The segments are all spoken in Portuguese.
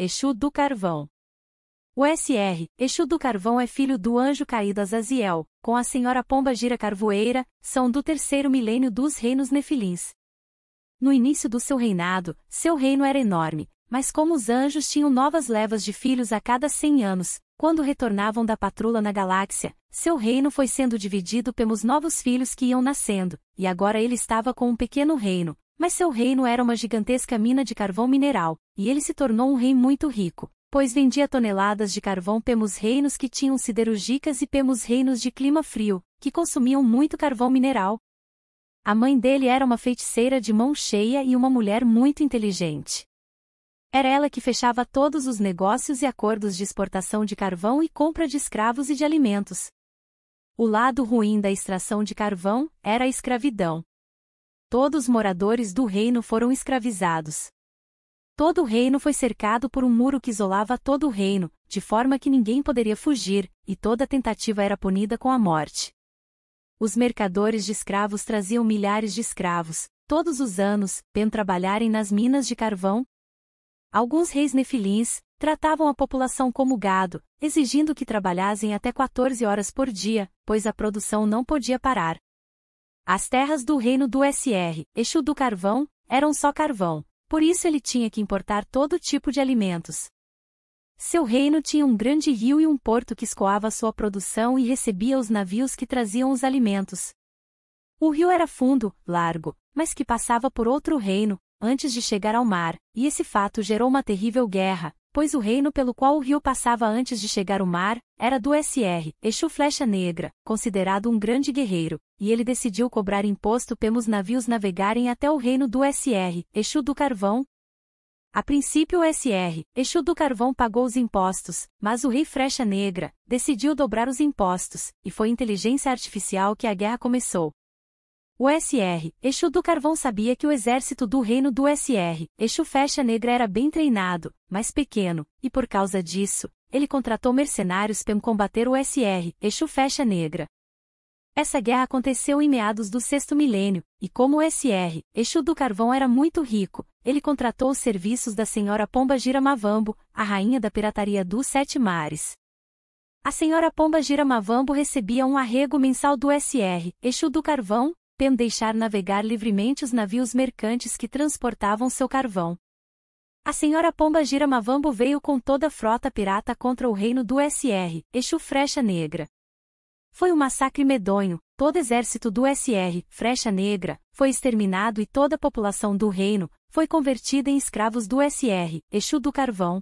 Exu do Carvão. O SR, Exu do Carvão é filho do anjo caído Azaziel, com a senhora Pomba Gira Carvoeira, são do terceiro milênio dos reinos Nefilins. No início do seu reinado, seu reino era enorme, mas como os anjos tinham novas levas de filhos a cada 100 anos, quando retornavam da patrulha na galáxia, seu reino foi sendo dividido pelos novos filhos que iam nascendo, e agora ele estava com um pequeno reino, mas seu reino era uma gigantesca mina de carvão mineral, e ele se tornou um rei muito rico, pois vendia toneladas de carvão pelos reinos que tinham siderúrgicas e pelos reinos de clima frio, que consumiam muito carvão mineral. A mãe dele era uma feiticeira de mão cheia e uma mulher muito inteligente. Era ela que fechava todos os negócios e acordos de exportação de carvão e compra de escravos e de alimentos. O lado ruim da extração de carvão era a escravidão. Todos os moradores do reino foram escravizados. Todo o reino foi cercado por um muro que isolava todo o reino, de forma que ninguém poderia fugir, e toda tentativa era punida com a morte. Os mercadores de escravos traziam milhares de escravos, todos os anos, para trabalharem nas minas de carvão. Alguns reis nefilins tratavam a população como gado, exigindo que trabalhassem até 14 horas por dia, pois a produção não podia parar. As terras do reino do SR, Exu do Carvão, eram só carvão, por isso ele tinha que importar todo tipo de alimentos. Seu reino tinha um grande rio e um porto que escoava sua produção e recebia os navios que traziam os alimentos. O rio era fundo, largo, mas que passava por outro reino, antes de chegar ao mar, e esse fato gerou uma terrível guerra, pois o reino pelo qual o rio passava antes de chegar ao mar, era do SR, Exu Flecha Negra, considerado um grande guerreiro, e ele decidiu cobrar imposto pelos navios navegarem até o reino do SR, Exu do Carvão. A princípio o SR, Exu do Carvão pagou os impostos, mas o rei Flecha Negra decidiu dobrar os impostos, e foi inteligência artificial que a guerra começou. O SR, Exu do Carvão sabia que o exército do reino do SR, Exu Flecha Negra era bem treinado, mas pequeno, e por causa disso, ele contratou mercenários para combater o SR, Exu Flecha Negra. Essa guerra aconteceu em meados do 6º milênio, e como o SR, Exu do Carvão era muito rico, ele contratou os serviços da senhora Pomba Gira Mavambo, a rainha da pirataria dos 7 mares. A senhora Pomba Gira Mavambo recebia um arrego mensal do SR, Exu do Carvão, para deixar navegar livremente os navios mercantes que transportavam seu carvão. A senhora Pomba Gira Mavambo veio com toda a frota pirata contra o reino do SR, Exu Flecha Negra. Foi um massacre medonho, todo o exército do SR, Flecha Negra, foi exterminado e toda a população do reino foi convertida em escravos do SR, Exu do Carvão.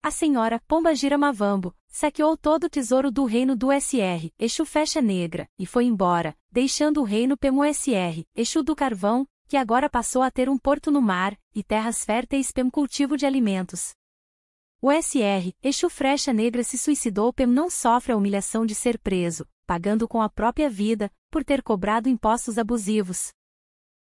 A senhora Pomba Gira Mavambo saqueou todo o tesouro do reino do SR, Exu Flecha Negra, e foi embora, deixando o reino pelo SR, Exu do Carvão, que agora passou a ter um porto no mar, e terras férteis pelo cultivo de alimentos. O SR, Exu Flecha Negra se suicidou pelo não sofre a humilhação de ser preso, pagando com a própria vida, por ter cobrado impostos abusivos.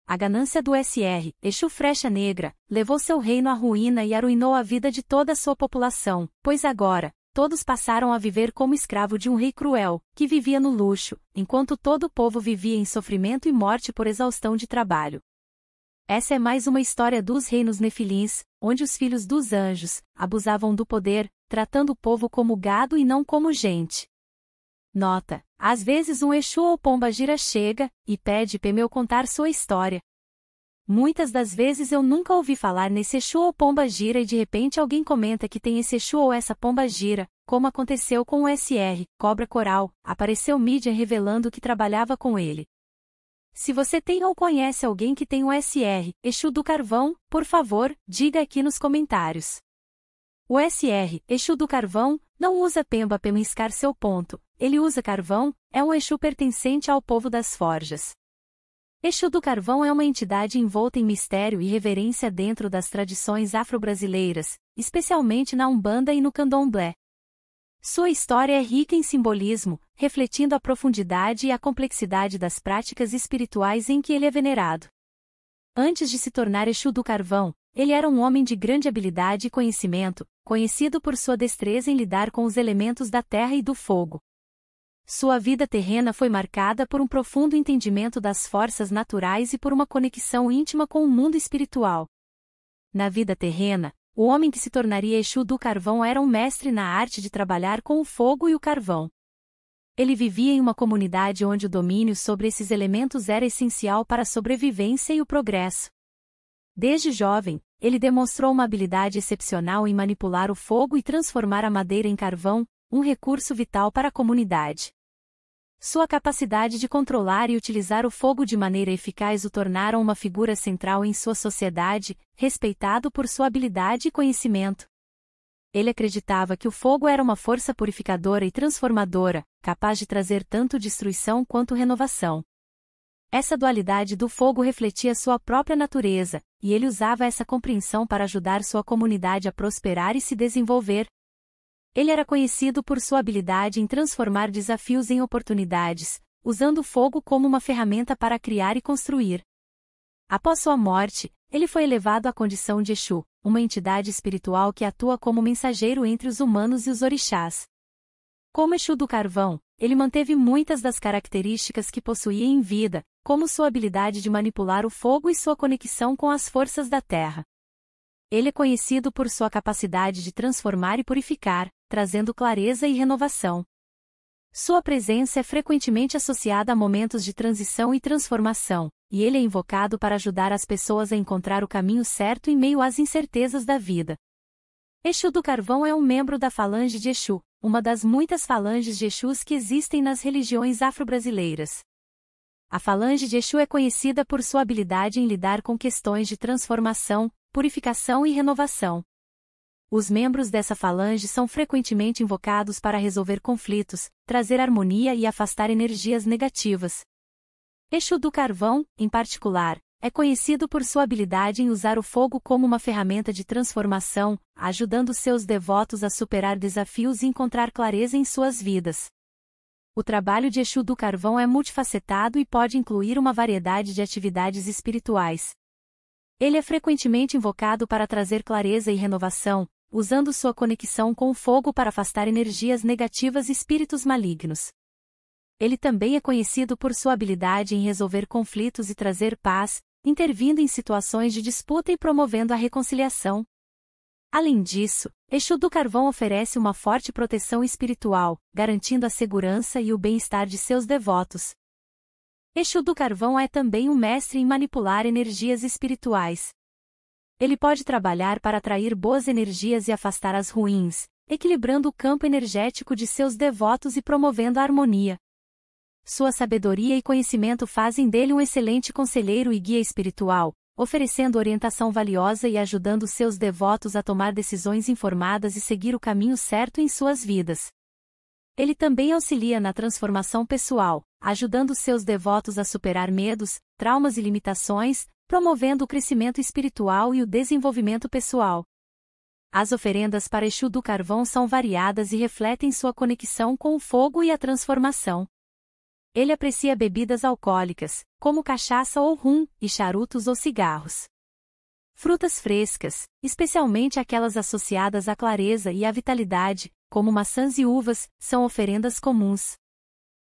A ganância do SR, Exu Flecha Negra, levou seu reino à ruína e arruinou a vida de toda a sua população, pois agora, todos passaram a viver como escravo de um rei cruel, que vivia no luxo, enquanto todo o povo vivia em sofrimento e morte por exaustão de trabalho. Essa é mais uma história dos reinos nefilins, onde os filhos dos anjos abusavam do poder, tratando o povo como gado e não como gente. Nota: às vezes um Exu ou Pomba Gira chega e pede para eu contar sua história. Muitas das vezes eu nunca ouvi falar nesse Exu ou Pomba Gira e de repente alguém comenta que tem esse Exu ou essa Pomba Gira, como aconteceu com o SR, Cobra Coral, apareceu mídia revelando que trabalhava com ele. Se você tem ou conhece alguém que tem o SR, Exu do Carvão, por favor, diga aqui nos comentários. O SR, Exu do Carvão, não usa pemba para riscar seu ponto, ele usa carvão, é um Exu pertencente ao povo das forjas. Exu do Carvão é uma entidade envolta em mistério e reverência dentro das tradições afro-brasileiras, especialmente na Umbanda e no Candomblé. Sua história é rica em simbolismo, refletindo a profundidade e a complexidade das práticas espirituais em que ele é venerado. Antes de se tornar Exu do Carvão, ele era um homem de grande habilidade e conhecimento, conhecido por sua destreza em lidar com os elementos da terra e do fogo. Sua vida terrena foi marcada por um profundo entendimento das forças naturais e por uma conexão íntima com o mundo espiritual. Na vida terrena, O homem que se tornaria Exu do Carvão era um mestre na arte de trabalhar com o fogo e o carvão. Ele vivia em uma comunidade onde o domínio sobre esses elementos era essencial para a sobrevivência e o progresso. Desde jovem, ele demonstrou uma habilidade excepcional em manipular o fogo e transformar a madeira em carvão, um recurso vital para a comunidade. Sua capacidade de controlar e utilizar o fogo de maneira eficaz o tornaram uma figura central em sua sociedade, respeitado por sua habilidade e conhecimento. Ele acreditava que o fogo era uma força purificadora e transformadora, capaz de trazer tanto destruição quanto renovação. Essa dualidade do fogo refletia sua própria natureza, e ele usava essa compreensão para ajudar sua comunidade a prosperar e se desenvolver. Ele era conhecido por sua habilidade em transformar desafios em oportunidades, usando o fogo como uma ferramenta para criar e construir. Após sua morte, ele foi elevado à condição de Exu, uma entidade espiritual que atua como mensageiro entre os humanos e os orixás. Como Exu do Carvão, ele manteve muitas das características que possuía em vida, como sua habilidade de manipular o fogo e sua conexão com as forças da terra. Ele é conhecido por sua capacidade de transformar e purificar, trazendo clareza e renovação. Sua presença é frequentemente associada a momentos de transição e transformação, e ele é invocado para ajudar as pessoas a encontrar o caminho certo em meio às incertezas da vida. Exu do Carvão é um membro da Falange de Exu, uma das muitas falanges de Exus que existem nas religiões afro-brasileiras. A Falange de Exu é conhecida por sua habilidade em lidar com questões de transformação, purificação e renovação. Os membros dessa falange são frequentemente invocados para resolver conflitos, trazer harmonia e afastar energias negativas. Exu do Carvão, em particular, é conhecido por sua habilidade em usar o fogo como uma ferramenta de transformação, ajudando seus devotos a superar desafios e encontrar clareza em suas vidas. O trabalho de Exu do Carvão é multifacetado e pode incluir uma variedade de atividades espirituais. Ele é frequentemente invocado para trazer clareza e renovação, usando sua conexão com o fogo para afastar energias negativas e espíritos malignos. Ele também é conhecido por sua habilidade em resolver conflitos e trazer paz, intervindo em situações de disputa e promovendo a reconciliação. Além disso, Exu do Carvão oferece uma forte proteção espiritual, garantindo a segurança e o bem-estar de seus devotos. Exu do Carvão é também um mestre em manipular energias espirituais. Ele pode trabalhar para atrair boas energias e afastar as ruins, equilibrando o campo energético de seus devotos e promovendo a harmonia. Sua sabedoria e conhecimento fazem dele um excelente conselheiro e guia espiritual, oferecendo orientação valiosa e ajudando seus devotos a tomar decisões informadas e seguir o caminho certo em suas vidas. Ele também auxilia na transformação pessoal, ajudando seus devotos a superar medos, traumas e limitações, promovendo o crescimento espiritual e o desenvolvimento pessoal. As oferendas para Exu do Carvão são variadas e refletem sua conexão com o fogo e a transformação. Ele aprecia bebidas alcoólicas, como cachaça ou rum, e charutos ou cigarros. Frutas frescas, especialmente aquelas associadas à clareza e à vitalidade, como maçãs e uvas, são oferendas comuns.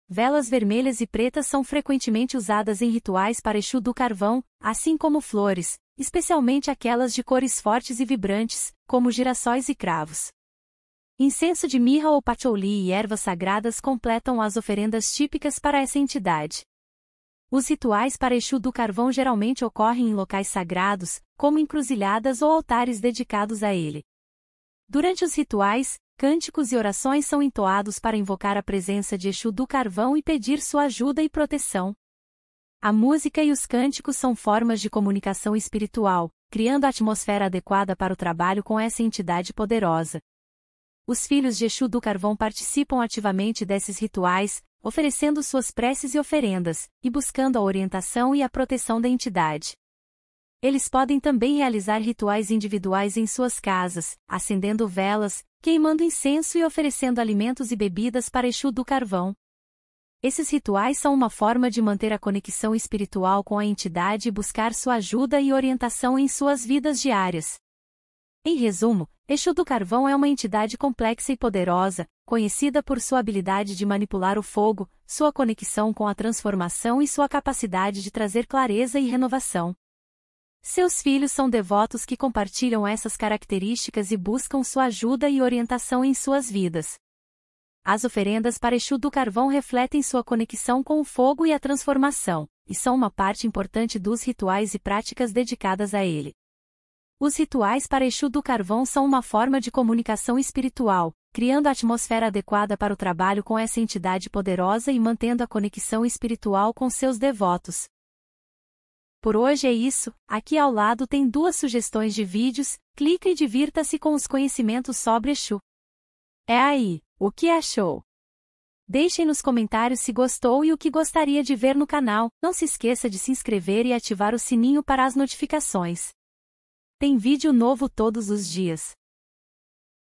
Velas vermelhas e pretas são frequentemente usadas em rituais para Exu do Carvão, assim como flores, especialmente aquelas de cores fortes e vibrantes, como girassóis e cravos. Incenso de mirra ou patchouli e ervas sagradas completam as oferendas típicas para essa entidade. Os rituais para Exu do Carvão geralmente ocorrem em locais sagrados, como encruzilhadas ou altares dedicados a ele. Durante os rituais, cânticos e orações são entoados para invocar a presença de Exu do Carvão e pedir sua ajuda e proteção. A música e os cânticos são formas de comunicação espiritual, criando a atmosfera adequada para o trabalho com essa entidade poderosa. Os filhos de Exu do Carvão participam ativamente desses rituais, oferecendo suas preces e oferendas, e buscando a orientação e a proteção da entidade. Eles podem também realizar rituais individuais em suas casas, acendendo velas, queimando incenso e oferecendo alimentos e bebidas para Exu do Carvão. Esses rituais são uma forma de manter a conexão espiritual com a entidade e buscar sua ajuda e orientação em suas vidas diárias. Em resumo, Exu do Carvão é uma entidade complexa e poderosa, conhecida por sua habilidade de manipular o fogo, sua conexão com a transformação e sua capacidade de trazer clareza e renovação. Seus filhos são devotos que compartilham essas características e buscam sua ajuda e orientação em suas vidas. As oferendas para Exu do Carvão refletem sua conexão com o fogo e a transformação, e são uma parte importante dos rituais e práticas dedicadas a ele. Os rituais para Exu do Carvão são uma forma de comunicação espiritual, criando a atmosfera adequada para o trabalho com essa entidade poderosa e mantendo a conexão espiritual com seus devotos. Por hoje é isso, aqui ao lado tem 2 sugestões de vídeos, clique e divirta-se com os conhecimentos sobre Exu. É aí, o que achou? Deixe nos comentários se gostou e o que gostaria de ver no canal, não se esqueça de se inscrever e ativar o sininho para as notificações. Tem vídeo novo todos os dias.